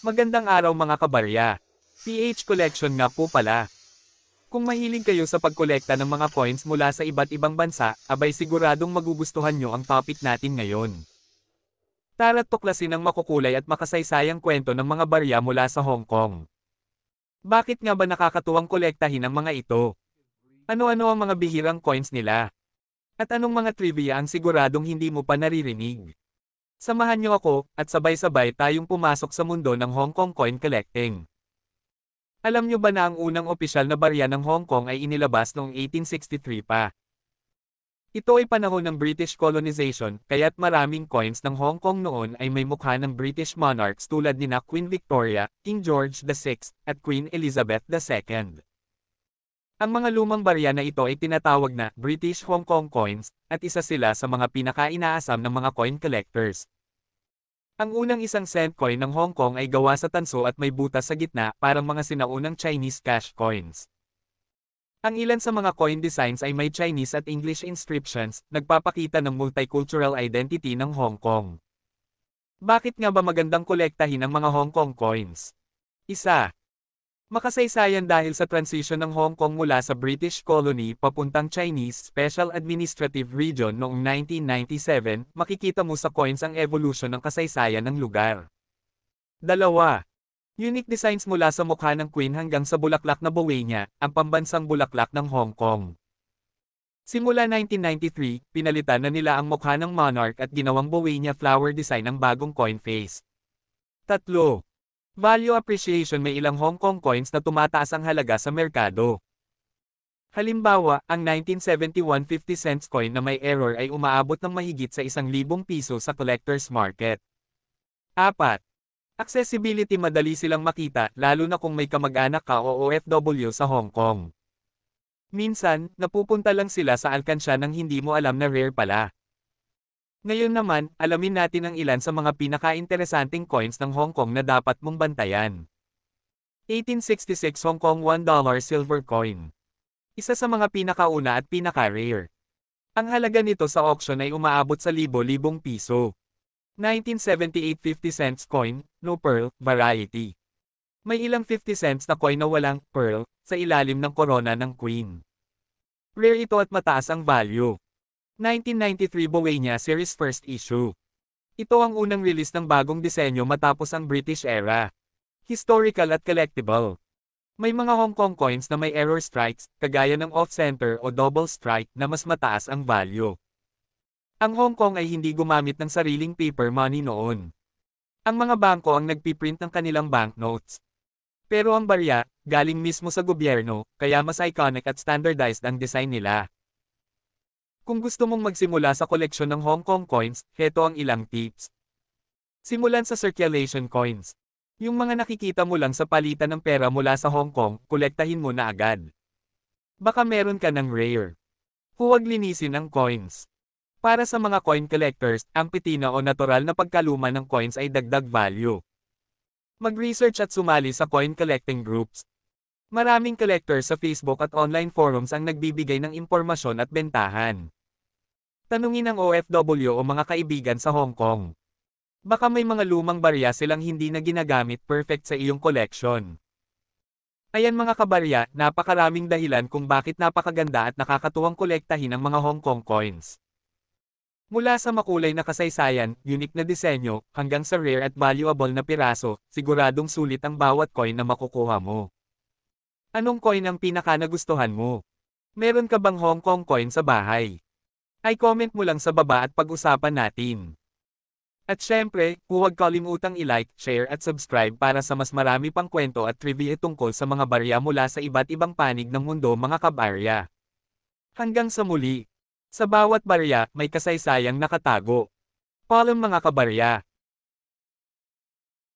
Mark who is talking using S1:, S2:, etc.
S1: Magandang araw mga kabarya. PH Collection nga po pala. Kung mahilig kayo sa pagkolekta ng mga coins mula sa iba't ibang bansa, abay siguradong magugustuhan nyo ang topic natin ngayon. Tara't tuklasin ang makukulay at makasaysayang kwento ng mga barya mula sa Hong Kong. Bakit nga ba nakakatuwang kolektahin ang mga ito? Ano-ano ang mga bihirang coins nila? At anong mga trivia ang siguradong hindi mo pa naririnig? Samahan niyo ako, at sabay-sabay tayong pumasok sa mundo ng Hong Kong coin collecting. Alam niyo ba na ang unang opisyal na barya ng Hong Kong ay inilabas noong 1863 pa? Ito ay panahon ng British colonization, kaya't maraming coins ng Hong Kong noon ay may mukha ng British monarchs tulad nina Queen Victoria, King George VI, at Queen Elizabeth II. Ang mga lumang barya na ito ay tinatawag na British Hong Kong coins, at isa sila sa mga pinaka-inaasam ng mga coin collectors. Ang unang isang cent coin ng Hong Kong ay gawa sa tanso at may butas sa gitna, parang mga sinaunang Chinese cash coins. Ang ilan sa mga coin designs ay may Chinese at English inscriptions, nagpapakita ng multicultural identity ng Hong Kong. Bakit nga ba magandang kolektahin ang mga Hong Kong coins? Isa. Makasaysayan dahil sa transition ng Hong Kong mula sa British colony papuntang Chinese Special Administrative Region noong 1997, makikita mo sa coins ang evolution ng kasaysayan ng lugar. Dalawa. Unique designs mula sa mukha ng Queen hanggang sa bulaklak na bowenia, ang pambansang bulaklak ng Hong Kong. Simula 1993, pinalitan na nila ang mukha ng monarch at ginawang bowenia flower design ang bagong coin face. Tatlo. Value appreciation. May ilang Hong Kong coins na tumataas ang halaga sa merkado. Halimbawa, ang 1971 50 cents coin na may error ay umaabot ng mahigit sa 1,000 piso sa collector's market. 4. Accessibility. Madali silang makita, lalo na kung may kamag-anak ka o OFW sa Hong Kong. Minsan, napupunta lang sila sa alkansya nang hindi mo alam na rare pala. Ngayon naman, alamin natin ang ilan sa mga pinaka-interesanting coins ng Hong Kong na dapat mong bantayan. 1866 Hong Kong $1 silver coin. Isa sa mga pinakauna at pinaka-rare. Ang halaga nito sa auction ay umaabot sa libo-libong piso. 1978 50 cents coin, no pearl, variety. May ilang 50 cents na coin na walang pearl sa ilalim ng korona ng Queen. Rare ito at mataas ang value. 1993 Bowenia Series First Issue. Ito ang unang release ng bagong disenyo matapos ang British era. Historical at collectible. May mga Hong Kong coins na may error strikes, kagaya ng off-center o double strike na mas mataas ang value. Ang Hong Kong ay hindi gumamit ng sariling paper money noon. Ang mga bangko ang nagpiprint ng kanilang banknotes. Pero ang barya, galing mismo sa gobyerno, kaya mas iconic at standardized ang design nila. Kung gusto mong magsimula sa koleksyon ng Hong Kong coins, heto ang ilang tips. Simulan sa circulation coins. Yung mga nakikita mo lang sa palitan ng pera mula sa Hong Kong, kolektahin mo na agad. Baka meron ka ng rare. Huwag linisin ang coins. Para sa mga coin collectors, ang patina o natural na pagkaluma ng coins ay dagdag value. Mag-research at sumali sa coin collecting groups. Maraming collectors sa Facebook at online forums ang nagbibigay ng impormasyon at bentahan. Tanungin ang OFW o mga kaibigan sa Hong Kong. Baka may mga lumang barya silang hindi na ginagamit perfect sa iyong collection. Ayan mga kabarya, napakaraming dahilan kung bakit napakaganda at nakakatuwang kolektahin ang mga Hong Kong coins. Mula sa makulay na kasaysayan, unique na disenyo, hanggang sa rare at valuable na piraso, siguradong sulit ang bawat coin na makukuha mo. Anong coin ang pinaka-nagustuhan mo? Meron ka bang Hong Kong coin sa bahay? Ay comment mo lang sa baba at pag-usapan natin. At syempre, huwag kalimutang i-like, share at subscribe para sa mas marami pang kwento at trivia tungkol sa mga barya mula sa iba't ibang panig ng mundo mga kabarya. Hanggang sa muli. Sa bawat barya, may kasaysayang nakatago. Paalam mga kabarya.